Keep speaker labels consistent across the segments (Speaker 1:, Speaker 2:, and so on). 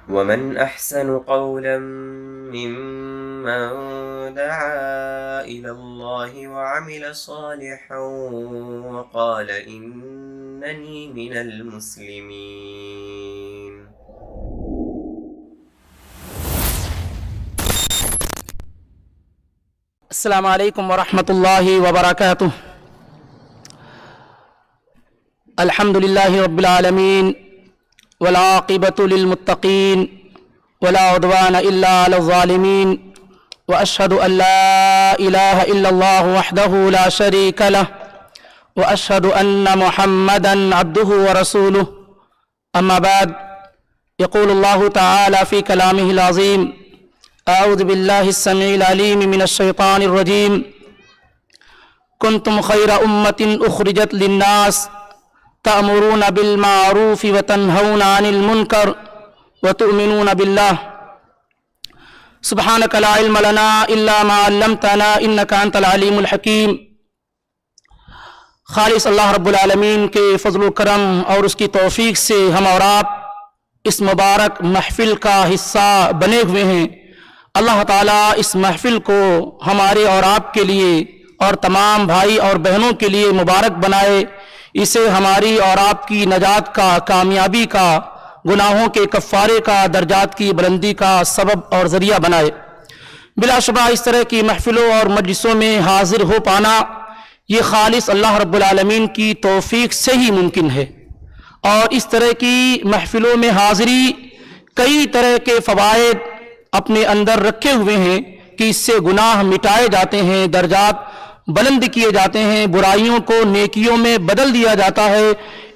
Speaker 1: ومن أحسن قولا ممن دعا إلى الله وعمل صالحا وقال إنني من المسلمين.
Speaker 2: السلام علیکم ورحمۃ اللہ وبرکاتہ. الحمد للہ رب العالمین والعاقبۃ للمتقین ولا عدوان الا علی الظالمین واشهد ان لا الہ الا اللہ وحدہ لا شریک لہ واشهد ان محمدا عبدہ ورسولہ. اما بعد، یقول اللہ تعالی فی کلامہ العظیم: اعوذ باللہ السمیع العلیم من الشیطان الرجیم. کنتم خیر امۃ اخرجت للناس تأمرون بالمعروف وتنہون عن المنکر وتؤمنون باللہ. سبحانک لا علم لنا الا ما علمتنا انک انت العلیم الحکیم. خالص اللہ رب العالمین کے فضل و کرم اور اس کی توفیق سے ہم اور آپ اس مبارک محفل کا حصہ بنے ہوئے ہیں. اللہ تعالیٰ اس محفل کو ہمارے اور آپ کے لیے اور تمام بھائی اور بہنوں کے لیے مبارک بنائے. اسے ہماری اور آپ کی نجات کا، کامیابی کا، گناہوں کے کفارے کا، درجات کی بلندی کا سبب اور ذریعہ بنائے. بلا شبہ اس طرح کی محفلوں اور مجلسوں میں حاضر ہو پانا یہ خالص اللہ رب العالمین کی توفیق سے ہی ممکن ہے. اور اس طرح کی محفلوں میں حاضری کئی طرح کے فوائد اپنے اندر رکھے ہوئے ہیں کہ اس سے گناہ مٹائے جاتے ہیں، درجات بلند کیے جاتے ہیں، برائیوں کو نیکیوں میں بدل دیا جاتا ہے،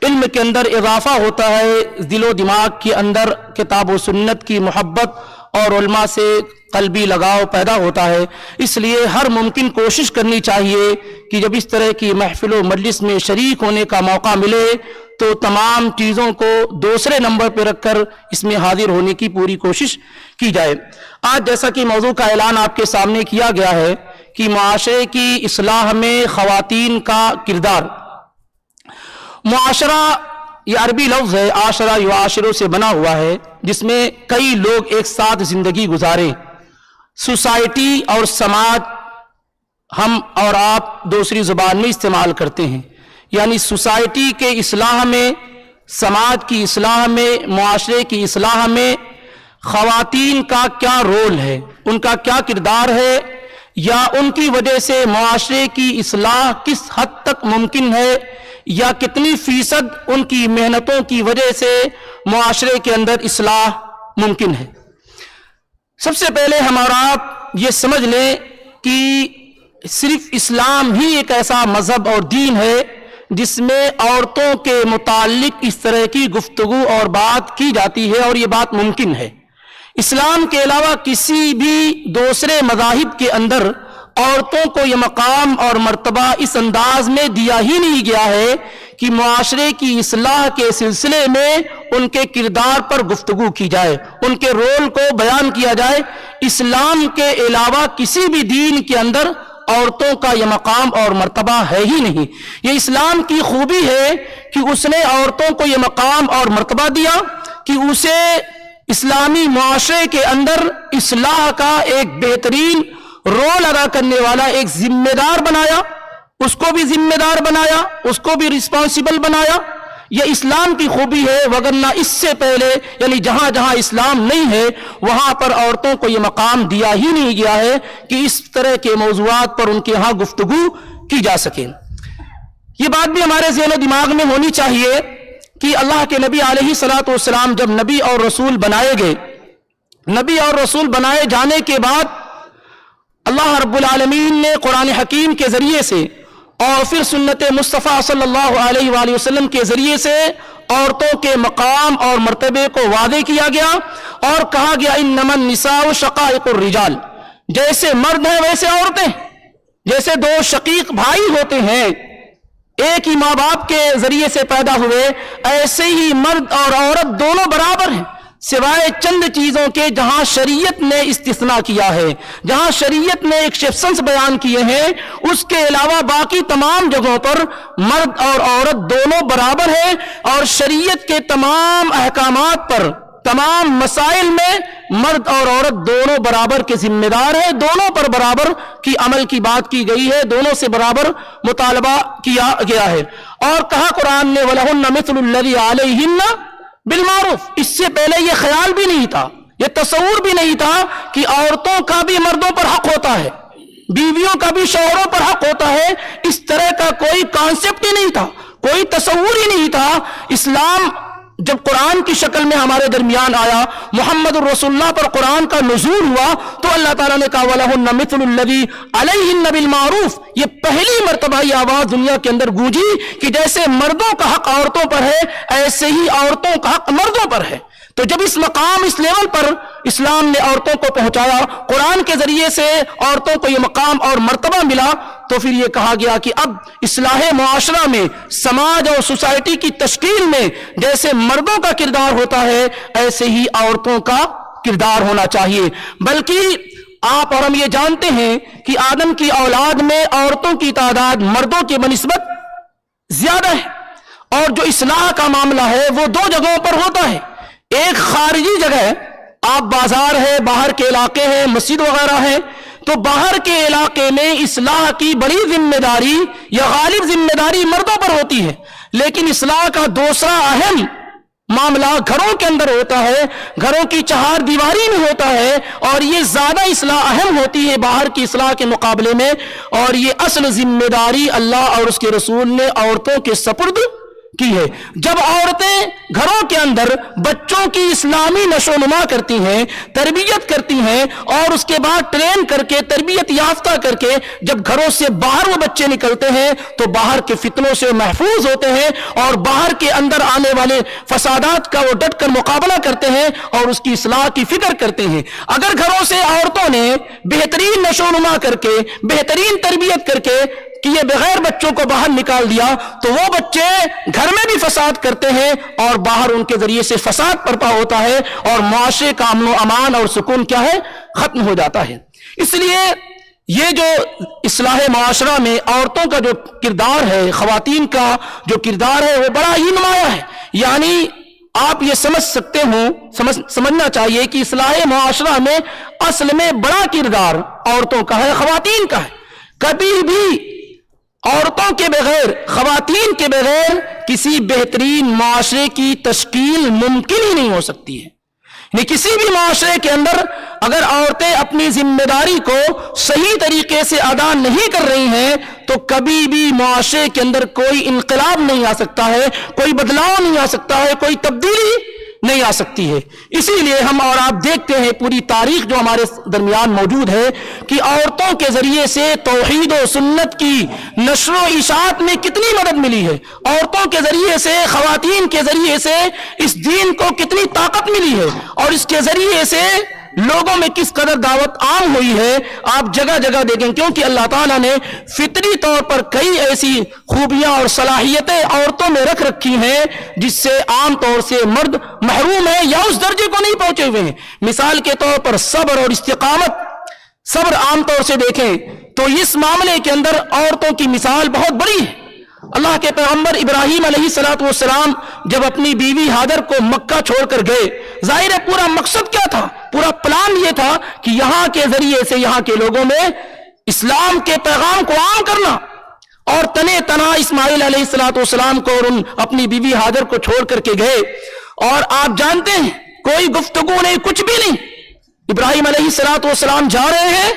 Speaker 2: علم کے اندر اضافہ ہوتا ہے، دل و دماغ کے اندر کتاب و سنت کی محبت اور علماء سے قلبی لگاؤ پیدا ہوتا ہے. اس لیے ہر ممکن کوشش کرنی چاہیے کہ جب اس طرح کی محفل و مجلس میں شریک ہونے کا موقع ملے تو تمام چیزوں کو دوسرے نمبر پہ رکھ کر اس میں حاضر ہونے کی پوری کوشش کی جائے. آج جیسا کہ موضوع کا اعلان آپ کے سامنے کیا گیا ہے کہ معاشرے کی اصلاح میں خواتین کا کردار. معاشرہ یہ عربی لفظ ہے، عاشرہ یعاشرو سے بنا ہوا ہے، جس میں کئی لوگ ایک ساتھ زندگی گزاریں. سوسائٹی اور سماج ہم اور آپ دوسری زبان میں استعمال کرتے ہیں. یعنی سوسائٹی کے اصلاح میں، سماج کی اصلاح میں، معاشرے کی اصلاح میں خواتین کا کیا رول ہے، ان کا کیا کردار ہے، یا ان کی وجہ سے معاشرے کی اصلاح کس حد تک ممکن ہے، یا کتنی فیصد ان کی محنتوں کی وجہ سے معاشرے کے اندر اصلاح ممکن ہے. سب سے پہلے ہم اور آپ یہ سمجھ لیں کہ صرف اسلام ہی ایک ایسا مذہب اور دین ہے جس میں عورتوں کے متعلق اس طرح کی گفتگو اور بات کی جاتی ہے، اور یہ بات ممکن ہے. اسلام کے علاوہ کسی بھی دوسرے مذاہب کے اندر عورتوں کو یہ مقام اور مرتبہ اس انداز میں دیا ہی نہیں گیا ہے کہ معاشرے کی اصلاح کے سلسلے میں ان کے کردار پر گفتگو کی جائے، ان کے رول کو بیان کیا جائے. اسلام کے علاوہ کسی بھی دین کے اندر عورتوں کا یہ مقام اور مرتبہ ہے ہی نہیں. یہ اسلام کی خوبی ہے کہ اس نے عورتوں کو یہ مقام اور مرتبہ دیا کہ اسے اسلامی معاشرے کے اندر اصلاح کا ایک بہترین رول ادا کرنے والا ایک ذمہ دار بنایا، اس کو بھی ذمہ دار بنایا، اس کو بھی رسپانسبل بنایا. یہ اسلام کی خوبی ہے، وگرنہ اس سے پہلے یعنی جہاں جہاں اسلام نہیں ہے وہاں پر عورتوں کو یہ مقام دیا ہی نہیں گیا ہے کہ اس طرح کے موضوعات پر ان کے ہاں گفتگو کی جا سکے. یہ بات بھی ہمارے ذہن و دماغ میں ہونی چاہیے کہ اللہ کے نبی علیہ الصلوۃ والسلام جب نبی اور رسول بنائے گئے، نبی اور رسول بنائے جانے کے بعد اللہ رب العالمین نے قرآن حکیم کے ذریعے سے اور پھر سنت مصطفیٰ صلی اللہ علیہ وآلہ وسلم کے ذریعے سے عورتوں کے مقام اور مرتبے کو واضح کیا گیا اور کہا گیا انما النساء شقائق الرجال. جیسے مرد ہیں ویسے عورتیں، جیسے دو شقیق بھائی ہوتے ہیں ایک ہی ماں باپ کے ذریعے سے پیدا ہوئے، ایسے ہی مرد اور عورت دونوں برابر ہیں، سوائے چند چیزوں کے جہاں شریعت نے استثناء کیا ہے، جہاں شریعت نے ایکسیپشنز بیان کیے ہیں، اس کے علاوہ باقی تمام جگہوں پر مرد اور عورت دونوں برابر ہیں اور شریعت کے تمام احکامات پر تمام مسائل میں مرد اور عورت دونوں برابر کے ذمہ دار ہیں، دونوں پر برابر کی عمل کی بات کی گئی ہے، دونوں سے برابر مطالبہ کیا گیا ہے۔ اور کہا قرآن نے وَلَهُنَّ مِثْلُ الَّذِي عَلَيْهِنَّ بِالْمَعْرُوفِ، اس سے پہلے یہ خیال بھی نہیں تھا، یہ تصور بھی نہیں تھا کہ عورتوں کا بھی مردوں پر حق ہوتا ہے، بیویوں کا بھی شوہروں پر حق ہوتا ہے۔ اس طرح کا کوئی کانسیپٹ ہی نہیں تھا، کوئی تصور ہی نہیں تھا۔ اسلام جب قرآن کی شکل میں ہمارے درمیان آیا، محمد الرسول اللہ پر قرآن کا نزول ہوا، تو اللہ تعالیٰ نے کہا وَلَهُنَّ مِثْلُ الَّذِي عَلَيْهِنَّ بِالْمَعْرُوفِ، یہ پہلی مرتبہ یہ آواز دنیا کے اندر گونجی کہ جیسے مردوں کا حق عورتوں پر ہے، ایسے ہی عورتوں کا حق مردوں پر ہے۔ تو جب اس مقام، اس لیول پر اسلام نے عورتوں کو پہنچایا، قرآن کے ذریعے سے عورتوں کو یہ مقام اور مرتبہ ملا، تو پھر یہ کہا گیا کہ اب اصلاح معاشرہ میں، سماج اور سوسائٹی کی تشکیل میں جیسے مردوں کا کردار ہوتا ہے، ایسے ہی عورتوں کا کردار ہونا چاہیے۔ بلکہ آپ اور ہم یہ جانتے ہیں کہ آدم کی اولاد میں عورتوں کی تعداد مردوں کے بنسبت زیادہ ہے، اور جو اصلاح کا معاملہ ہے وہ دو جگہوں پر ہوتا ہے۔ ایک خارجی جگہ ہے، آپ بازار ہے، باہر کے علاقے ہیں، مسجد وغیرہ ہے، تو باہر کے علاقے میں اصلاح کی بڑی ذمہ داری یا غالب ذمہ داری مردوں پر ہوتی ہے، لیکن اصلاح کا دوسرا اہم معاملہ گھروں کے اندر ہوتا ہے، گھروں کی چہار دیواری میں ہوتا ہے، اور یہ زیادہ اصلاح اہم ہوتی ہے باہر کی اصلاح کے مقابلے میں، اور یہ اصل ذمہ داری اللہ اور اس کے رسول نے عورتوں کے سپرد کی ہے۔ جب عورتیں گھروں کے اندر بچوں کی اسلامی نشو و نما کرتی ہیں، تربیت کرتی ہیں، اور اس کے بعد ٹرین کر کے تربیت یافتہ کر کے جب گھروں سے باہر وہ بچے نکلتے ہیں تو باہر کے فتنوں سے محفوظ ہوتے ہیں، اور باہر کے اندر آنے والے فسادات کا وہ ڈٹ کر مقابلہ کرتے ہیں اور اس کی اصلاح کی فکر کرتے ہیں۔ اگر گھروں سے عورتوں نے بہترین نشو و نما کر کے، بہترین تربیت کر کے یہ بغیر بچوں کو باہر نکال دیا، تو وہ بچے گھر میں بھی فساد کرتے ہیں اور باہر ان کے ذریعے سے فساد برپا ہوتا ہے، اور معاشرے کا امن و امان اور سکون کیا ہے، ختم ہو جاتا ہے۔ اس لیے یہ جو اصلاح معاشرہ میں عورتوں کا جو کردار ہے، خواتین کا جو کردار ہے، وہ بڑا ہی نمایاں ہے۔ یعنی آپ یہ سمجھ سکتے ہوں، سمجھنا چاہیے کہ اصلاح معاشرہ میں اصل میں بڑا کردار عورتوں کا ہے، خواتین کا ہے۔ کبھی بھی عورتوں کے بغیر، خواتین کے بغیر کسی بہترین معاشرے کی تشکیل ممکن ہی نہیں ہو سکتی ہے۔ یعنی کسی بھی معاشرے کے اندر اگر عورتیں اپنی ذمہ داری کو صحیح طریقے سے ادا نہیں کر رہی ہیں تو کبھی بھی معاشرے کے اندر کوئی انقلاب نہیں آ سکتا ہے، کوئی بدلاؤ نہیں آ سکتا ہے، کوئی تبدیلی نہیں آ سکتی ہے۔ اسی لیے ہم اور آپ دیکھتے ہیں پوری تاریخ جو ہمارے درمیان موجود ہے کہ عورتوں کے ذریعے سے توحید و سنت کی نشر و اشاعت میں کتنی مدد ملی ہے، عورتوں کے ذریعے سے، خواتین کے ذریعے سے اس دین کو کتنی طاقت ملی ہے، اور اس کے ذریعے سے لوگوں میں کس قدر دعوت عام ہوئی ہے۔ آپ جگہ جگہ دیکھیں، کیونکہ اللہ تعالیٰ نے فطری طور پر کئی ایسی خوبیاں اور صلاحیتیں عورتوں میں رکھ رکھی ہیں جس سے عام طور سے مرد محروم ہے یا اس درجے کو نہیں پہنچے ہوئے ہیں۔ مثال کے طور پر صبر اور استقامت۔ صبر عام طور سے دیکھیں تو اس معاملے کے اندر عورتوں کی مثال بہت بڑی ہے۔ اللہ کے پیغمبر ابراہیم علیہ السلام جب اپنی بیوی ہاجر کو مکہ چھوڑ کر گئے، ظاہر ہے پورا مقصد کیا تھا، پورا پلان یہ تھا کہ یہاں کے ذریعے سے یہاں کے لوگوں میں اسلام کے پیغام کو عام کرنا، اور تنے تنہا اسماعیل علیہ السلام کو اور اپنی بیوی ہاجر کو چھوڑ کر کے گئے، اور آپ جانتے ہیں کوئی گفتگو نہیں، کچھ بھی نہیں۔ ابراہیم علیہ السلام جا رہے ہیں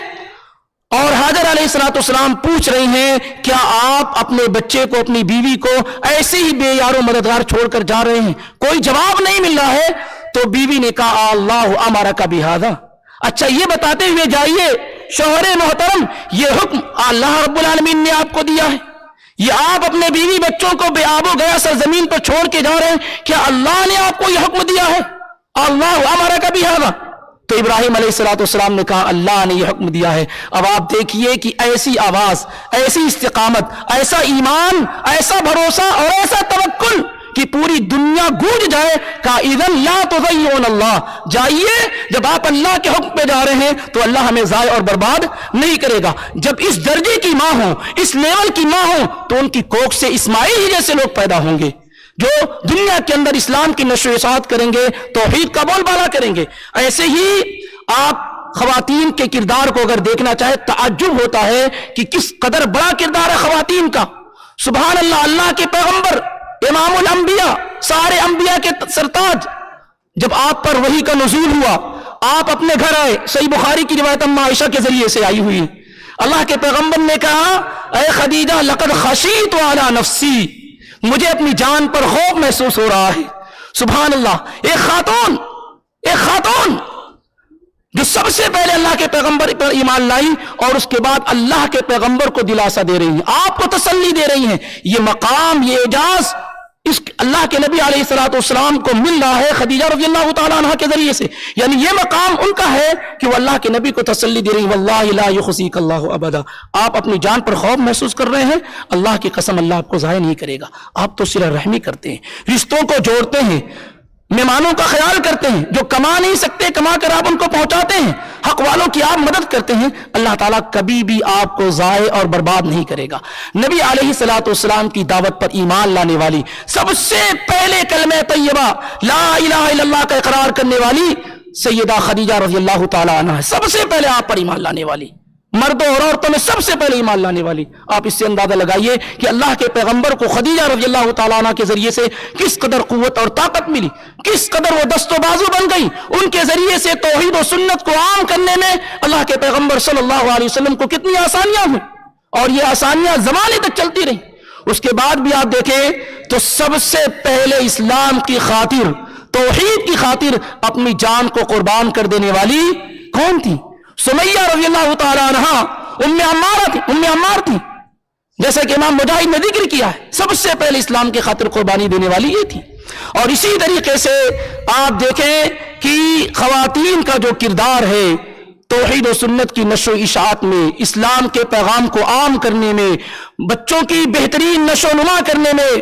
Speaker 2: اور حاجر علیہ السلام پوچھ رہی ہیں کیا آپ اپنے بچے کو، اپنی بیوی کو ایسے ہی بے یار و مددگار چھوڑ کر جا رہے ہیں؟ کوئی جواب نہیں مل رہا ہے۔ تو بیوی نے کہا اللہ امرک بہذا، اچھا یہ بتاتے ہوئے جائیے شوہر محترم، یہ حکم اللہ رب العالمین نے آپ کو دیا ہے، یہ آپ اپنے بیوی بچوں کو بے آب و گیا سرزمین پر چھوڑ کے جا رہے ہیں، کیا اللہ نے آپ کو یہ حکم دیا ہے؟ اللہ امرک بہذا۔ تو ابراہیم علیہ السلام نے کہا اللہ نے یہ حکم دیا ہے۔ اب آپ دیکھیے کہ ایسی آواز، ایسی استقامت، ایسا ایمان، ایسا بھروسہ اور ایسا توکل کہ پوری دنیا گونج جائے کہ اذن لا تضیعون اللہ، جائیے جب آپ اللہ کے حکم پہ جا رہے ہیں تو اللہ ہمیں ضائع اور برباد نہیں کرے گا۔ جب اس درجے کی ماں ہوں، اس لیول کی ماں ہوں، تو ان کی کوکھ سے اسماعیل ہی جیسے لوگ پیدا ہوں گے۔ جو دنیا کے اندر اسلام کی نشر و اشاعت کریں گے، توحید کا بول بالا کریں گے. ایسے ہی آپ خواتین کے کردار کو اگر دیکھنا چاہے تعجب ہوتا ہے کہ کس قدر بڑا کردار ہے خواتین کا. سبحان اللہ، اللہ کے پیغمبر امام الانبیاء، سارے انبیاء کے سرتاج، جب آپ پر وحی کا نزول ہوا، آپ اپنے گھر آئے. صحیح بخاری کی روایت اما عائشہ کے ذریعے سے آئی ہوئی. اللہ کے پیغمبر نے کہا اے خدیجہ لقد خشیت علی نفسی، مجھے اپنی جان پر خوف محسوس ہو رہا ہے. سبحان اللہ، ایک خاتون جو سب سے پہلے اللہ کے پیغمبر پر ایمان لائی اور اس کے بعد اللہ کے پیغمبر کو دلاسا دے رہی ہیں، آپ کو تسلی دے رہی ہیں. یہ مقام، یہ اعجاز اس اللہ کے نبی علیہ الصلوۃ والسلام کو مل رہا ہے خدیجہ رضی اللہ تعالیٰ عنہ کے ذریعے سے. یعنی یہ مقام ان کا ہے کہ وہ اللہ کے نبی کو تسلی دے رہی ہیں. واللہ لا یخزیک اللہ ابدا، آپ اپنی جان پر خوف محسوس کر رہے ہیں، اللہ کی قسم اللہ آپ کو ضائع نہیں کرے گا. آپ تو صلہ رحمی کرتے ہیں، رشتوں کو جوڑتے ہیں، مہمانوں کا خیال کرتے ہیں، جو کما نہیں سکتے کما کر آپ ان کو پہنچاتے ہیں، حق والوں کی آپ مدد کرتے ہیں. اللہ تعالیٰ کبھی بھی آپ کو ضائع اور برباد نہیں کرے گا. نبی علیہ الصلوۃ والسلام کی دعوت پر ایمان لانے والی، سب سے پہلے کلمہ طیبہ لا الہ الا اللہ کا اقرار کرنے والی سیدہ خدیجہ رضی اللہ تعالیٰ عنہ ہے. سب سے پہلے آپ پر ایمان لانے والی، مردوں اور عورتوں میں سب سے پہلے ایمان لانے والی. آپ اس سے اندازہ لگائیے کہ اللہ کے پیغمبر کو خدیجہ رضی اللہ تعالیٰ عنہ کے ذریعے سے کس قدر قوت اور طاقت ملی، کس قدر وہ دست و بازو بن گئی. ان کے ذریعے سے توحید و سنت کو عام کرنے میں اللہ کے پیغمبر صلی اللہ علیہ وسلم کو کتنی آسانیاں ہوئی، اور یہ آسانیاں زمانے تک چلتی رہیں. اس کے بعد بھی آپ دیکھیں تو سب سے پہلے اسلام کی خاطر، توحید کی خاطر اپنی جان کو قربان کر دینے والی کون تھی؟ سمیہ رضی اللہ تعالیٰ عنہ ام عمار تھی. جیسا کہ امام مجاہد نے ذکر کیا ہے، سب سے پہلے اسلام کی خاطر قربانی دینے والی یہ تھی. اور اسی طریقے سے آپ دیکھیں کہ خواتین کا جو کردار ہے توحید و سنت کی نشر و اشاعت میں، اسلام کے پیغام کو عام کرنے میں، بچوں کی بہترین نشو و نما کرنے میں،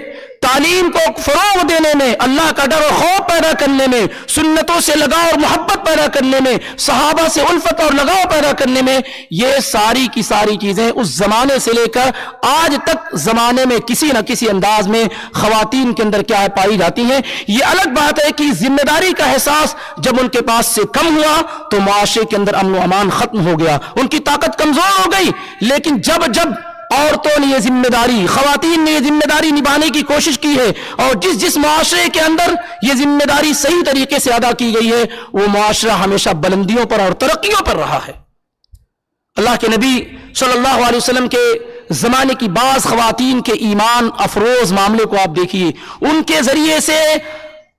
Speaker 2: تعلیم کو فروغ دینے میں، اللہ کا ڈر و خوف پیدا کرنے میں، سنتوں سے لگاؤ اور محبت پیدا کرنے میں، صحابہ سے الفت اور لگاؤ پیدا کرنے میں، یہ ساری کی ساری چیزیں اس زمانے سے لے کر آج تک زمانے میں کسی نہ کسی انداز میں خواتین کے اندر کیا ہے پائی جاتی ہیں. یہ الگ بات ہے کہ ذمہ داری کا احساس جب ان کے پاس سے کم ہوا تو معاشرے کے اندر امن و امان ختم ہو گیا، ان کی طاقت کمزور ہو گئی. لیکن جب عورتوں نے یہ ذمہ داری، خواتین نے یہ ذمہ داری نبھانے کی کوشش کی ہے، اور جس معاشرے کے اندر یہ ذمہ داری صحیح طریقے سے ادا کی گئی ہے، وہ معاشرہ ہمیشہ بلندیوں پر اور ترقیوں پر رہا ہے. اللہ کے نبی صلی اللہ علیہ وسلم کے زمانے کی بعض خواتین کے ایمان افروز معاملے کو آپ دیکھیے، ان کے ذریعے سے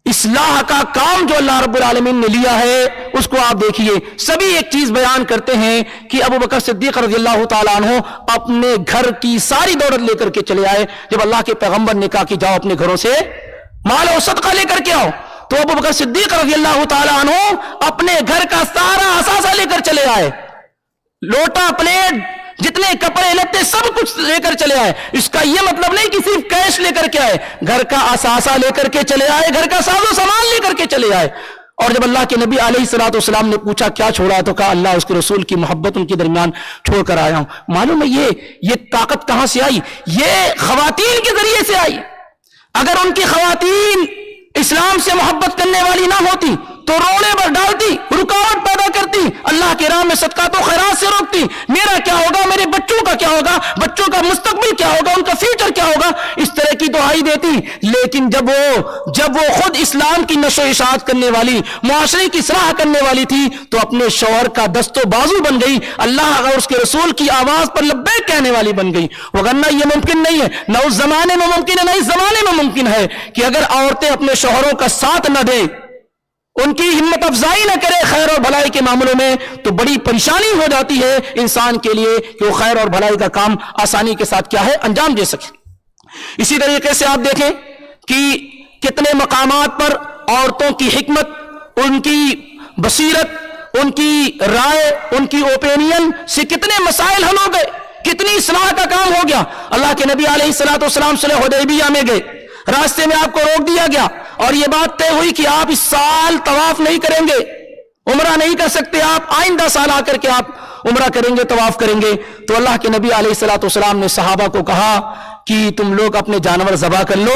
Speaker 2: اصلاح کا کام جو اللہ رب العالمین نے لیا ہے اس کو آپ دیکھیے. سبھی ایک چیز بیان کرتے ہیں کہ ابو بکر صدیق رضی اللہ تعالیٰ عنہ اپنے گھر کی ساری دولت لے کر کے چلے آئے. جب اللہ کے پیغمبر نے کہا کہ جاؤ اپنے گھروں سے مال و صدقہ لے کر کے آؤ، تو ابو بکر صدیق رضی اللہ تعالیٰ عنہ اپنے گھر کا سارا اثاثہ لے کر چلے آئے، لوٹا پلیٹ جتنے کپڑے لتے سب کچھ لے کر چلے آئے. اس کا یہ مطلب نہیں کہ صرف کیش لے کر کے آئے، گھر کا اثاثہ لے کر کے چلے آئے، گھر کا ساز و سامان لے کر کے چلے آئے. اور جب اللہ کے نبی علیہ الصلوۃ والسلام نے پوچھا کیا چھوڑا ہے، تو کہا اللہ اس کے رسول کی محبت ان کے درمیان چھوڑ کر آیا ہوں. معلوم ہے یہ طاقت کہاں سے آئی؟ یہ خواتین کے ذریعے سے آئی. اگر ان کی خواتین اسلام سے محبت کرنے والی نہ ہوتی تو روڑے پر ڈالتی، رکاوٹ پیدا کرتی، اللہ کے راہ میں صدقات و خیرات سے روکتی. میرا کیا ہوگا، میرے بچوں کا کیا ہوگا، بچوں کا مستقبل کیا ہوگا، ان کا فیوچر کیا ہوگا، اس طرح کی دعائی دیتی. لیکن جب وہ خود اسلام کی نشر و اشاعت کرنے والی، معاشرے کی اصلاح کرنے والی تھی تو اپنے شوہر کا دست و بازو بن گئی، اللہ اور اس کے رسول کی آواز پر لبیک کہنے والی بن گئی. وگرنہ یہ ممکن نہیں ہے، نہ اس زمانے میں ممکن ہے، نہ اس زمانے میں ممکن ہے کہ اگر عورتیں اپنے شوہروں کا ساتھ نہ دیں، ان کی ہمت افزائی نہ کرے خیر اور بھلائی کے معاملوں میں، تو بڑی پریشانی ہو جاتی ہے انسان کے لیے کہ وہ خیر اور بھلائی کا کام آسانی کے ساتھ کیا ہے انجام دے سکے. اسی طریقے سے آپ دیکھیں کہ کتنے مقامات پر عورتوں کی حکمت، ان کی بصیرت، ان کی رائے، ان کی اوپینین سے کتنے مسائل حل ہو گئے، کتنی اصلاح کا کام ہو گیا. اللہ کے نبی علیہ الصلوۃ والسلام صلح حدیبیہ میں گئے، راستے میں آپ کو روک دیا گیا اور یہ بات طے ہوئی کہ آپ اس سال طواف نہیں کریں گے، عمرہ نہیں کر سکتے، آپ آئندہ سال آ کر کے آپ عمرہ کریں گے، طواف کریں گے. تو اللہ کے نبی علیہ الصلوۃ والسلام نے صحابہ کو کہا کہ تم لوگ اپنے جانور ذبح کر لو،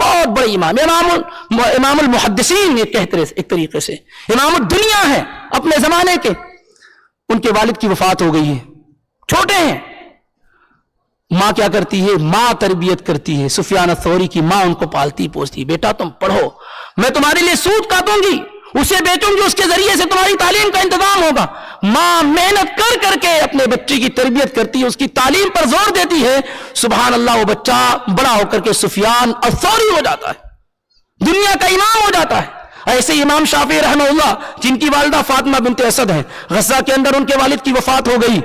Speaker 2: بہت بڑے امام، امام المحدثین ایک طریقے سے امام الدنیا ہے اپنے زمانے کے. ان کے والد کی وفات ہو گئی ہے، چھوٹے ہیں. ماں کیا کرتی ہے؟ ماں تربیت کرتی ہے. سفیان الثوری کی ماں ان کو پالتی پوستی، بیٹا تم پڑھو، میں تمہارے لیے سود کاٹوں گی، اسے بیچوں گی، اس کے ذریعے سے تمہاری تعلیم کا انتظام ہوگا. ماں محنت کر کے اپنے بچے کی تربیت کرتی ہے، اس کی تعلیم پر زور دیتی ہے. سبحان اللہ، وہ بچہ بڑا ہو کر کے سفیان الثوری ہو جاتا ہے، دنیا کا امام ہو جاتا ہے. ایسے امام شافعی رحمہ اللہ جن کی والدہ فاطمہ بنت اسد ہے، غزہ کے اندر ان کے والد کی وفات ہو گئی.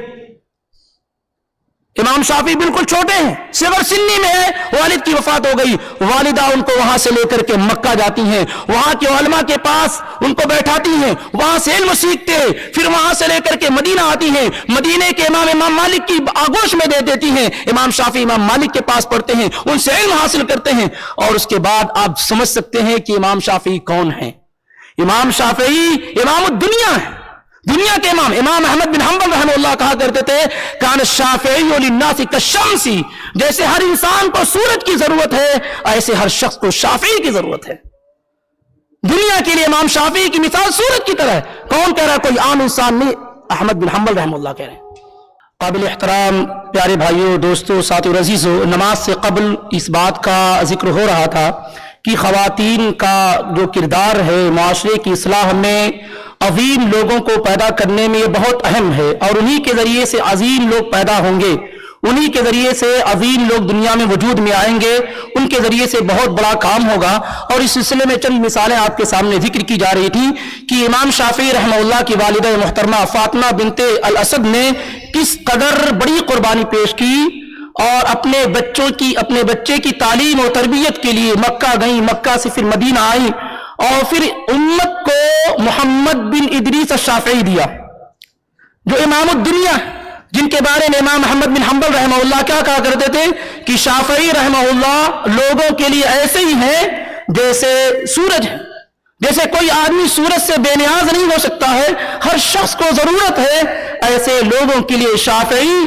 Speaker 2: امام شافعی بالکل چھوٹے ہیں، صغر سنی میں ہے، والد کی وفات ہو گئی. والدہ ان کو وہاں سے لے کر کے مکہ جاتی ہیں، وہاں کے علماء کے پاس ان کو بیٹھاتی ہیں، وہاں سے علم سیکھتے، پھر وہاں سے لے کر کے مدینہ آتی ہیں، مدینے کے امام مالک کی آغوش میں دے دیتی ہیں. امام شافعی امام مالک کے پاس پڑھتے ہیں، ان سے علم حاصل کرتے ہیں. اور اس کے بعد آپ سمجھ سکتے ہیں کہ امام شافعی کون ہیں. امام شافعی امام الدنیا ہے، دنیا کے امام. امام احمد بن حنبل رحمہ اللہ کہا کرتے تھے کان الشافعی للناس کالشمس، جیسے ہر انسان کو سورج کی ضرورت ہے ایسے ہر شخص کو شافعی کی ضرورت ہے. دنیا کے لیے امام شافعی کی مثال سورج کی طرح ہے. کون کہہ رہا ہے؟ کوئی عام انسان نہیں، احمد بن حنبل رحمہ اللہ کہہ رہے ہیں. قابل احترام پیارے بھائیوں، دوستوں، ساتھیو، عزیزو، نماز سے قبل اس بات کا ذکر ہو رہا تھا کہ خواتین کا جو کردار ہے معاشرے کی اصلاح میں، عظیم لوگوں کو پیدا کرنے میں یہ بہت اہم ہے. اور انہی کے ذریعے سے عظیم لوگ پیدا ہوں گے، انہی کے ذریعے سے عظیم لوگ دنیا میں وجود میں آئیں گے، ان کے ذریعے سے بہت بڑا کام ہوگا. اور اس سلسلے میں چند مثالیں آپ کے سامنے ذکر کی جا رہی تھی کہ امام شافعی رحمہ اللہ کی والدہ محترمہ فاطمہ بنت الاسد نے کس قدر بڑی قربانی پیش کی اور اپنے بچے کی تعلیم اور تربیت کے لیے مکہ گئیں، مکہ سے پھر مدینہ آئیں اور پھر امت کو محمد بن ادریس الشافعی دیا جو امام الدنیا، جن کے بارے میں امام محمد بن حنبل رحمہ اللہ کیا کہا کرتے تھے کہ شافعی رحمہ اللہ لوگوں کے لیے ایسے ہی ہیں جیسے سورج ہے. جیسے کوئی آدمی سورج سے بے نیاز نہیں ہو سکتا ہے، ہر شخص کو ضرورت ہے، ایسے لوگوں کے لیے شافعی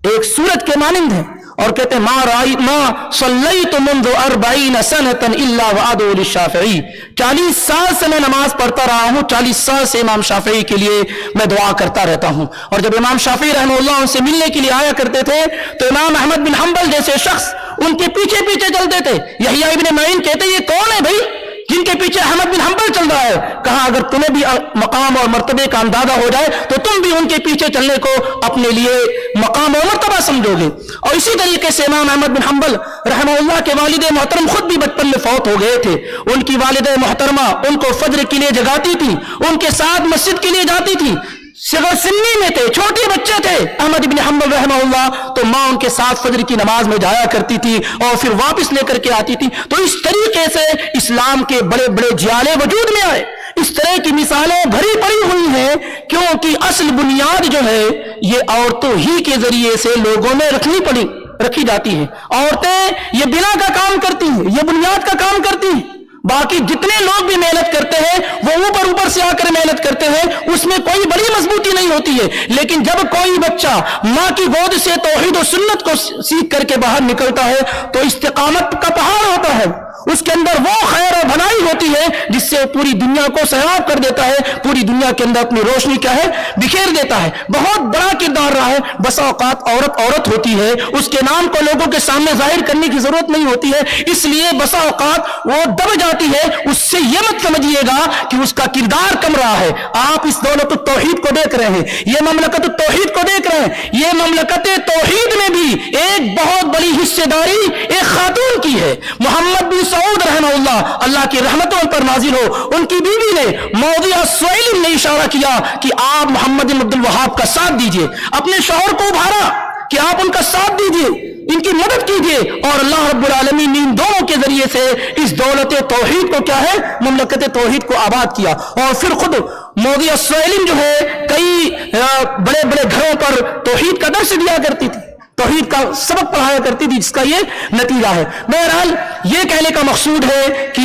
Speaker 2: ایک سورج کے مانند ہے. اور کہتے ہیں ما صلیت منذ 40 سنة الا وادعو للشافعی، 40 سال سے میں نماز پڑھتا رہا ہوں، 40 سال سے امام شافعی کے لیے میں دعا کرتا رہتا ہوں. اور جب امام شافعی رحمہ اللہ ان سے ملنے کے لیے آیا کرتے تھے تو امام احمد بن حنبل جیسے شخص ان کے پیچھے پیچھے چلتے تھے. یحییٰ ابن معین کہتے یہ کون ہے بھائی جن کے پیچھے احمد بن حنبل چل رہا ہے؟ کہا اگر تمہیں بھی مقام اور مرتبے کا اندازہ ہو جائے تو تم بھی ان کے پیچھے چلنے کو اپنے لیے مقام اور مرتبہ سمجھو گے. اور اسی طریقے سے امام احمد بن حنبل رحمہ اللہ کے والد محترم خود بھی بچپن میں فوت ہو گئے تھے. ان کی والدہ محترمہ ان کو فجر کے لیے جگاتی تھی، ان کے ساتھ مسجد کے لیے جاتی تھی. صغر سنی میں تھے، چھوٹے بچے تھے احمد بن حنبل رحمہ اللہ، تو ماں ان کے ساتھ فجر کی نماز میں جایا کرتی تھی اور پھر واپس لے کر کے آتی تھی. تو اس طریقے سے اسلام کے بڑے بڑے جیالے وجود میں آئے. اس طرح کی مثالیں بھری پڑی ہوئی ہیں کیونکہ اصل بنیاد جو ہے یہ عورتوں ہی کے ذریعے سے لوگوں میں رکھی جاتی ہے. عورتیں یہ بنا کا کام کرتی ہیں، یہ بنیاد کا کام کرتی ہیں. باقی جتنے لوگ بھی محنت کرتے ہیں وہ اوپر سے آ کر محنت کرتے ہیں، اس میں کوئی بڑی مضبوطی نہیں ہوتی ہے. لیکن جب کوئی بچہ ماں کی گود سے توحید و سنت کو سیکھ کر کے باہر نکلتا ہے تو استقامت کا پہاڑ ہوتا ہے، اس کے اندر وہ خیر اور بھلائی ہوتی ہے جس سے پوری دنیا کو سیراب کر دیتا ہے، پوری دنیا کے اندر اپنی روشنی کیا ہے بکھیر دیتا ہے. بہت بڑا کردار رہا ہے. بسا اوقات عورت ہوتی ہے، اس کے نام کو لوگوں کے سامنے ظاہر کرنے کی ضرورت نہیں ہوتی ہے، اس لیے بسا اوقات وہ دب جاتی ہے. اس سے یہ مت سمجھیے گا کہ اس کا کردار کم رہا ہے. آپ اس دولت التوحید کو دیکھ رہے ہیں، یہ مملکت التوحید کو دیکھ رہے ہیں. یہ مملکت توحید میں بھی ایک بہت بڑی حصے داری ایک خاتون کی ہے. محمد بن سعود رحمہ اللہ کی رحمتوں پر نازل ہو، ان کی بیوی نے موضع السویلم نے اشارہ کیا کہ آپ محمد بن عبد الوہاب کا ساتھ دیجئے. اپنے شوہر کو ابھارا کہ آپ ان کا ساتھ دیجئے، ان کی مدد کیجئے. اور اللہ رب العالمین نے ان دونوں کے ذریعے سے اس دولت توحید کو کیا ہے مملکت توحید کو آباد کیا. اور پھر خود موضع السویلم جو ہے کئی بڑے بڑے گھروں پر توحید کا درس دیا کرتی تھی، توحید کا سبق پڑھایا کرتی تھی، جس کا یہ نتیجہ ہے. بہرحال یہ کہنے کا مقصود ہے کہ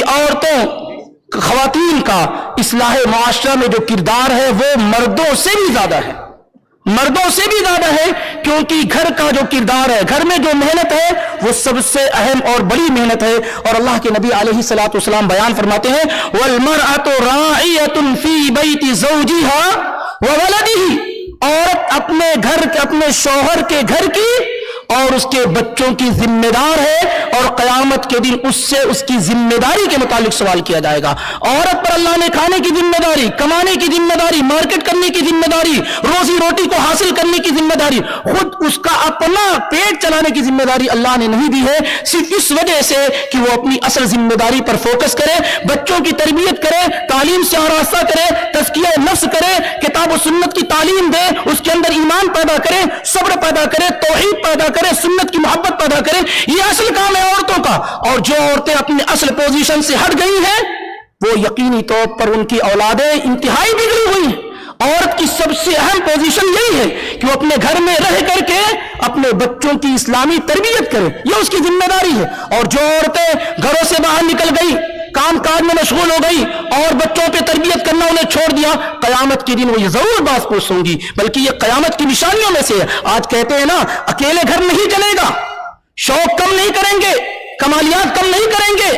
Speaker 2: خواتین کا اصلاح معاشرہ میں جو کردار ہے وہ مردوں سے بھی زیادہ ہے. مردوں سے بھی زیادہ ہے، کیونکہ گھر کا جو کردار ہے، گھر میں جو محنت ہے، وہ سب سے اہم اور بڑی محنت ہے. اور اللہ کے نبی علیہ الصلوۃ والسلام بیان فرماتے ہیں وَالْمَرْأَةُ رَاعِيَةٌ فِي بَيْتِ زَوْجِهَا وَوَلَدِهِ، عورت اپنے گھر کے، اپنے شوہر کے گھر کی اور اس کے بچوں کی ذمہ دار ہے، اور قیامت کے دن اس سے اس کی ذمہ داری کے متعلق سوال کیا جائے گا. عورت پر اللہ نے کھانے کی ذمہ داری، کمانے کی ذمہ داری، مارکیٹ کرنے کی ذمہ داری، روزی روٹی کو حاصل کرنے کی ذمہ داری، خود اس کا اپنا پیٹ چلانے کی ذمہ داری اللہ نے نہیں دی ہے، صرف اس وجہ سے کہ وہ اپنی اصل ذمہ داری پر فوکس کرے، بچوں کی تربیت کرے، تعلیم سے آراستہ کرے، تزکیہ نفس کرے، کتاب و سنت کی تعلیم دے، اس کے اندر ایمان پیدا کرے، صبر پیدا کرے، توحید پیدا کرے، سنت کی محبت پیدا کرے. یہ اصل کام ہے عورتوں کا. اور جو عورتیں اپنی اصل پوزیشن سے ہٹ گئی ہیں، وہ یقینی طور پر ان کی اولادیں انتہائی بگڑی ہوئی ہیں. عورت کی سب سے اہم پوزیشن یہی ہے کہ وہ اپنے گھر میں رہ کر کے اپنے بچوں کی اسلامی تربیت کرے، یہ اس کی ذمہ داری ہے. اور جو عورتیں گھروں سے باہر نکل گئی، کام کاج میں مشغول ہو گئی اور بچوں پہ تربیت کرنا انہیں چھوڑ دیا، قیامت کے دن وہ یہ ضرور باز پرس ہوں گی، بلکہ یہ قیامت کی نشانیوں میں سے ہے. آج کہتے ہیں نا اکیلے گھر نہیں چلے گا، شوق کم نہیں کریں گے، کمالیات کم نہیں کریں گے،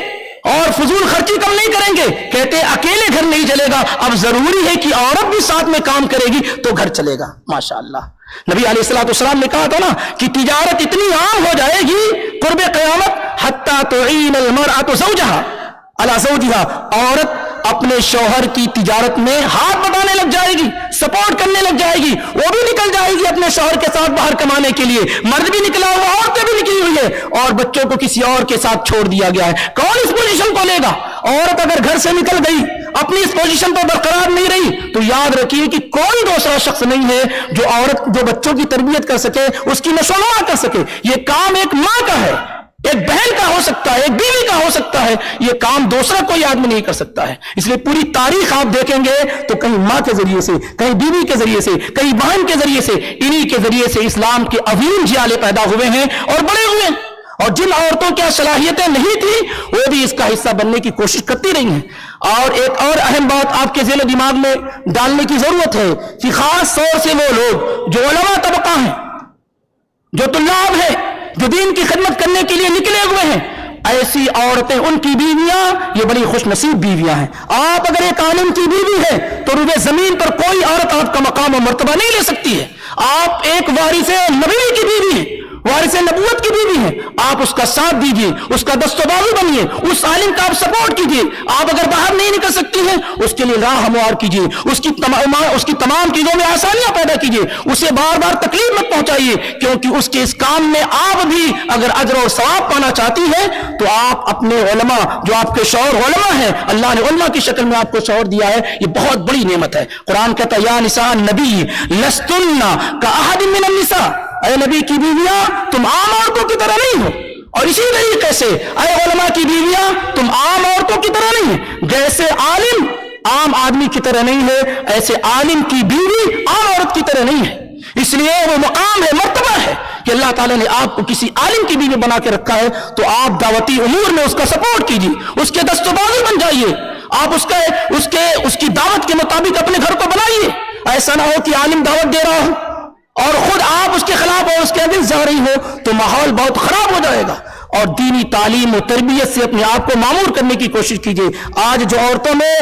Speaker 2: اور فضول خرچی کم نہیں کریں گے. کہتے ہیں اکیلے گھر نہیں چلے گا، اب ضروری ہے کہ عورت بھی ساتھ میں کام کرے گی تو گھر چلے گا. ماشاءاللہ نبی علیہ الصلوۃ والسلام نے کہا تھا نا کہ تجارت اتنی عام ہو جائے گی قرب قیامت حتی تعین المرأة زوجہا علی زوجہا، عورت اپنے شوہر کی تجارت میں ہاتھ بٹانے لگ جائے گی، سپورٹ کرنے لگ جائے گی، وہ بھی نکل جائے گی اپنے شوہر کے ساتھ باہر کمانے کے لیے، مرد بھی نکلا ہوا، عورتیں بھی نکلی ہوئی ہے، اور بچوں کو کسی اور کے ساتھ چھوڑ دیا گیا ہے. کون اس پوزیشن کو لے گا؟ عورت اگر گھر سے نکل گئی، اپنی اس پوزیشن پر برقرار نہیں رہی، تو یاد رکھیے کہ کوئی دوسرا شخص نہیں ہے جو عورت جو بچوں کی تربیت کر سکے، اس کی نشو و نما کر سکے. یہ کام ایک ماں کا ہے، ایک بہن کا ہو سکتا ہے، ایک بیوی کا ہو سکتا ہے، یہ کام دوسرا کوئی آدمی نہیں کر سکتا ہے. اس لیے پوری تاریخ آپ دیکھیں گے تو کہیں ماں کے ذریعے سے، کہیں بیوی کے ذریعے سے، کہیں بہن کے ذریعے سے، انہی کے ذریعے سے اسلام کے عظیم جیالے پیدا ہوئے ہیں اور بڑے ہوئے ہیں. اور جن عورتوں کی صلاحیتیں نہیں تھی وہ بھی اس کا حصہ بننے کی کوشش کرتی رہی ہیں. اور ایک اور اہم بات آپ کے ذہن و دماغ میں ڈالنے کی ضرورت ہے کہ خاص طور سے وہ لوگ جو علماء طبقہ ہیں، جو طلاب ہیں، جو دین کی خدمت کرنے کے لیے نکلے ہوئے ہیں، ایسی عورتیں، ان کی بیویاں یہ بڑی خوش نصیب بیویاں ہیں. آپ اگر ایک عالم کی بیوی ہے تو روئے زمین پر کوئی عورت آپ کا مقام و مرتبہ نہیں لے سکتی ہے. آپ ایک وارث نبی کی بیوی ہیں، وارث نبوت کی بیوی ہیں، آپ اس کا ساتھ دیجئے، اس کا دست و بازو بنیے، اس عالم کا آپ سپورٹ کیجئے. آپ اگر باہر نہیں نکل سکتی ہیں، اس کے لیے راہ ہموار کیجئے، اس کی تمام چیزوں میں آسانیاں پیدا کیجئے، اسے بار بار تکلیف مت پہنچائیے، کیونکہ اس کے اس کام میں آپ بھی اگر اجر اور ثواب پانا چاہتی ہیں تو آپ اپنے علماء، جو آپ کے شوہر علماء ہیں، اللہ نے علماء کی شکل میں آپ کو شوہر دیا ہے، یہ بہت بڑی نعمت ہے. قرآن کہتا ہے یا نساء النبی لستن کاحد من النساء، اے نبی کی بیویاں تم عام عورتوں کی طرح نہیں ہو. اور اسی طریقے سے اے علماء کی بیویاں تم عام عورتوں کی طرح نہیں ہیں. جیسے عالم عام آدمی کی طرح نہیں ہے، ایسے عالم کی بیوی عام عورت کی طرح نہیں ہے. اس لیے وہ مقام ہے، مرتبہ ہے کہ اللہ تعالیٰ نے آپ کو کسی عالم کی بیوی بنا کے رکھا ہے، تو آپ دعوتی امور میں اس کا سپورٹ کیجیے، اس کے دست و بازو بن جائیے. آپ اس کی دعوت کے مطابق اپنے گھر کو بنائیے. ایسا نہ ہو کہ عالم دعوت دے رہا ہو اور خود آپ اس کے خلاف اور اس کے اگینسٹ جا رہی ہو، تو ماحول بہت خراب ہو جائے گا. اور دینی تعلیم و تربیت سے اپنے آپ کو معمور کرنے کی کوشش کیجیے. آج جو عورتوں میں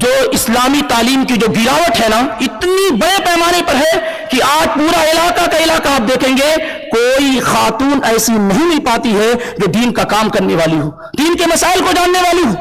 Speaker 2: جو اسلامی تعلیم کی جو گراوٹ ہے نا، اتنی بڑے پیمانے پر ہے کہ آج پورا علاقہ کا علاقہ آپ دیکھیں گے کوئی خاتون ایسی نہیں مل پاتی ہے جو دین کا کام کرنے والی ہو، دین کے مسائل کو جاننے والی ہو،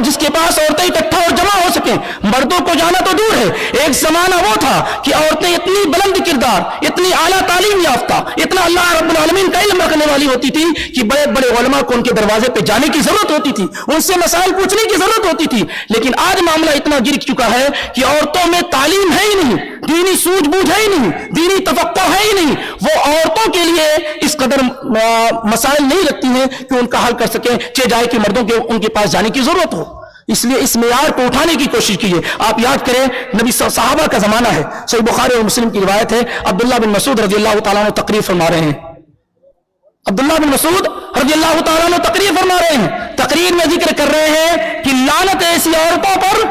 Speaker 2: جس کے پاس عورتیں اکٹھا اور جمع ہو سکیں. مردوں کو جانا تو دور ہے، ایک زمانہ وہ تھا کہ عورتیں اتنی بلند کردار، اتنی اعلیٰ تعلیم یافتہ، اتنا اللہ رب العالمین کا علم رکھنے والی ہوتی تھی کہ بڑے بڑے علماء کو ان کے دروازے پہ جانے کی ضرورت ہوتی تھی، ان سے مسائل پوچھنے کی ضرورت ہوتی تھی. لیکن آج معاملہ اتنا گر چکا ہے کہ عورتوں میں تعلیم ہے ہی نہیں، دینی سوجھ بوجھ ہے ہی نہیں، دینی تفقہ ہے ہی نہیں. وہ عورتوں کے لیے اس قدر مسائل نہیں رکھتی ہیں کہ ان کا حل کر سکیں، چاہے جائے کہ مردوں کے ان کے پاس جانے کی ضرورت ہو. اس لیے اس معیار کو اٹھانے کی کوشش کیجیے. آپ یاد کریں نبی صحابہ کا زمانہ ہے، صحیح بخاری اور مسلم کی روایت ہے، عبداللہ بن مسعود رضی اللہ تعالیٰ عنہ تقریر فرما رہے ہیں. عبداللہ بن مسعود رضی اللہ تعالیٰ عنہ تقریر فرما رہے ہیں، تقریر میں ذکر کر رہے ہیں کہ لعنت ایسی عورتوں پر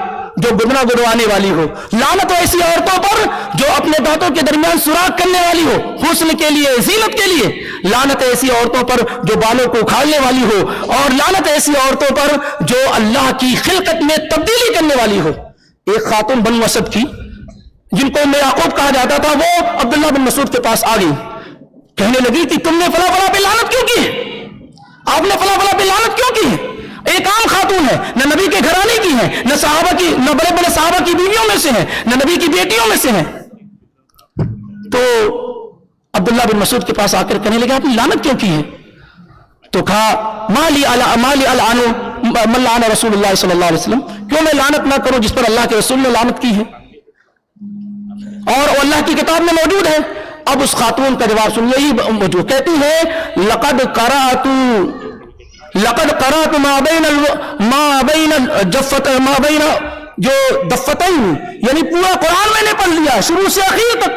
Speaker 2: جو گدنا گدوانے والی ہو، لعنت ہو ایسی عورتوں پر جو اپنے دانتوں کے درمیان سوراخ کرنے والی ہو حسن کے لیے، زینت کے لیے، لعنت ایسی عورتوں پر جو بالوں کو اکھاڑنے والی ہو، اور لعنت ایسی عورتوں پر جو اللہ کی خلقت میں تبدیلی کرنے والی ہو۔ ایک خاتون بنو اسد کی جن کو یعقوب کہا جاتا تھا، وہ عبداللہ بن مسعود کے پاس آ گئی، کہنے لگی کہ تم نے فلاں فلاں پہ لعنت کیوں کی، آپ نے فلاں فلاں پہ لعنت کیوں کی؟ ایک عام خاتون ہے، نہ نبی کے گھرانے کی ہے، نہ صحابہ کی، نہ بڑے بڑے صحابہ کی بیویوں میں سے ہے، نہ نبی کی بیٹیوں میں سے ہے۔ تو عبداللہ بن مسعود کے پاس آ کر کہنے لگے آپ نے لعنت کیوں کی ہے؟ تو کہا مالی العن من لعن رسول اللہ صلی اللہ علیہ وسلم، کیوں میں لعنت نہ کروں جس پر اللہ کے رسول نے لعنت کی ہے اور اللہ کی کتاب میں موجود ہے۔ اب اس خاتون کا جواب سن، یہی موجود، کہتی ہے لقد قرأت ما بین جو دفتین، یعنی پورا قرآن میں نے پڑھ لیا شروع سے آخر تک،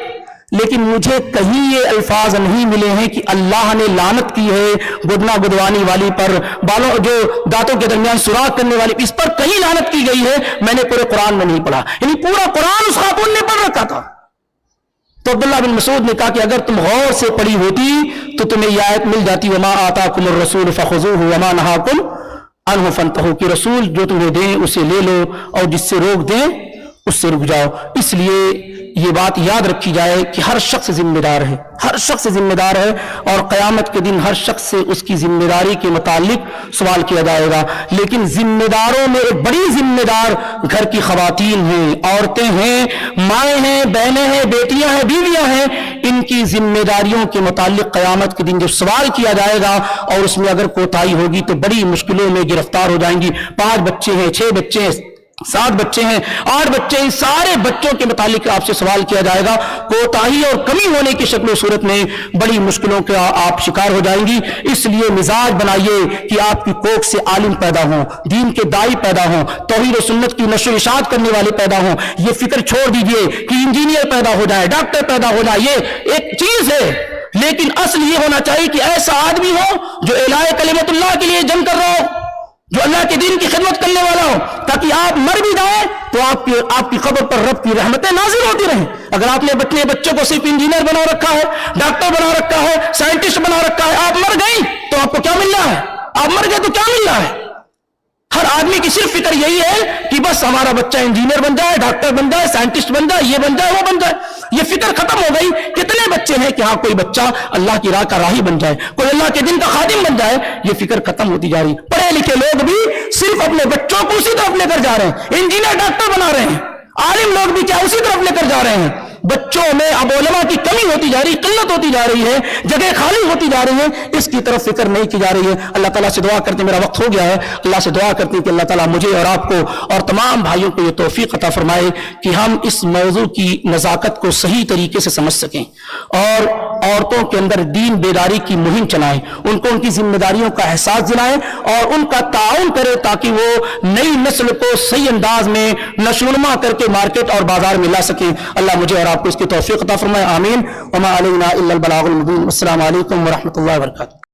Speaker 2: لیکن مجھے کہیں یہ الفاظ نہیں ملے ہیں کہ اللہ نے لعنت کی ہے گدنا گدوانی والی پر، بالوں جو دانتوں کے درمیان سوراخ کرنے والی، اس پر کہیں لعنت کی گئی ہے، میں نے پورے قرآن میں نہیں پڑھا۔ یعنی پورا قرآن اس خاتون نے پڑھ رکھا تھا۔ تو عبداللہ بن مسعود نے کہا کہ اگر تم غور سے پڑھی ہوتی تو تمہیں یہ آیت مل جاتی وما آتاکم الرسول فخذوہ وما نہاکم عنہ فانتہوا، کہ رسول جو تمہیں دیں اسے لے لو اور جس سے روک دیں اس سے رک جاؤ۔ اس لیے یہ بات یاد رکھی جائے کہ ہر شخص ذمہ دار ہے، ہر شخص ذمہ دار ہے، اور قیامت کے دن ہر شخص سے اس کی ذمہ داری کے متعلق سوال کیا جائے گا۔ لیکن ذمہ داروں میں ایک بڑی ذمہ دار گھر کی خواتین ہیں، عورتیں ہیں، مائیں ہیں، بہنیں ہیں، بیٹیاں ہیں، بیویاں ہیں۔ ان کی ذمہ داریوں کے متعلق قیامت کے دن جب سوال کیا جائے گا اور اس میں اگر کوتاہی ہوگی تو بڑی مشکلوں میں گرفتار ہو جائیں گی۔ 5 بچے ہیں، 6 بچے ہیں، 7 بچے ہیں، 8 بچے ہیں، سارے بچوں کے متعلق آپ سے سوال کیا جائے گا۔ کوتاہی اور کمی ہونے کی شکل و صورت میں بڑی مشکلوں کے آپ شکار ہو جائیں گی۔ اس لیے مزاج بنائیے کہ آپ کی کوکھ سے عالم پیدا ہوں، دین کے دائی پیدا ہوں، توحید و سنت کی نشر و اشاعت کرنے والے پیدا ہوں۔ یہ فکر چھوڑ دیجئے کہ انجینئر پیدا ہو جائے، ڈاکٹر پیدا ہو جائے، یہ ایک چیز ہے، لیکن اصل یہ ہونا چاہیے کہ ایسا آدمی ہو جو اعلاء کلمت اللہ کے لیے جنگ کر رہا ہو، جو اللہ کے دین کی خدمت کرنے والا ہو، تاکہ آپ مر بھی جائیں تو آپ کی قبر پر رب کی رحمتیں نازل ہوتی رہیں۔ اگر آپ نے اپنے بچوں کو صرف انجینئر بنا رکھا ہے، ڈاکٹر بنا رکھا ہے، سائنٹسٹ بنا رکھا ہے، آپ مر گئی تو آپ کو کیا مل رہا ہے؟ آپ مر گئے تو کیا مل رہا ہے؟ ہر آدمی کی صرف فکر یہی ہے کہ بس ہمارا بچہ انجینئر بن جائے، ڈاکٹر بن جائے، سائنٹسٹ بن جائے، یہ بن جائے، وہ بن جائے۔ یہ فکر ختم ہو گئی۔ کتنے بچے ہیں کہ ہاں کوئی بچہ اللہ کی راہ کا راہی بن جائے، کوئی اللہ کے دین کا خادم بن جائے، یہ فکر ختم ہوتی جا رہی۔ پڑھے لکھے لوگ بھی صرف اپنے بچوں کو اسی طرف لے کر جا رہے ہیں، انجینئر ڈاکٹر بنا رہے ہیں، عالم لوگ بھی کیا اسی طرف لے کر جا رہے ہیں۔ بچوں میں اب علماء کی کمی ہوتی جا رہی، قلت ہوتی جا رہی ہے، جگہ خالی ہوتی جا رہی ہے، اس کی طرف فکر نہیں کی جا رہی ہے۔ اللہ تعالیٰ سے دعا کرتے، میرا وقت ہو گیا ہے، اللہ سے دعا کرتے کہ اللہ تعالیٰ مجھے اور آپ کو اور تمام بھائیوں کو یہ توفیق عطا فرمائے کہ ہم اس موضوع کی نزاکت کو صحیح طریقے سے سمجھ سکیں اور عورتوں کے اندر دین بیداری کی مہم چلائیں، ان کو ان کی ذمہ داریوں کا احساس دلائیں اور ان کا تعاون کریں تاکہ وہ نئی نسل کو صحیح انداز میں نشوونما کر کے مارکیٹ اور بازار میں لا سکیں۔ اللہ مجھے اور آپ کو اس کی توفیق عطا فرمائے، آمین۔ وما علینا الا البلاغ المبین۔ السلام علیکم ورحمۃ اللہ وبرکاتہ۔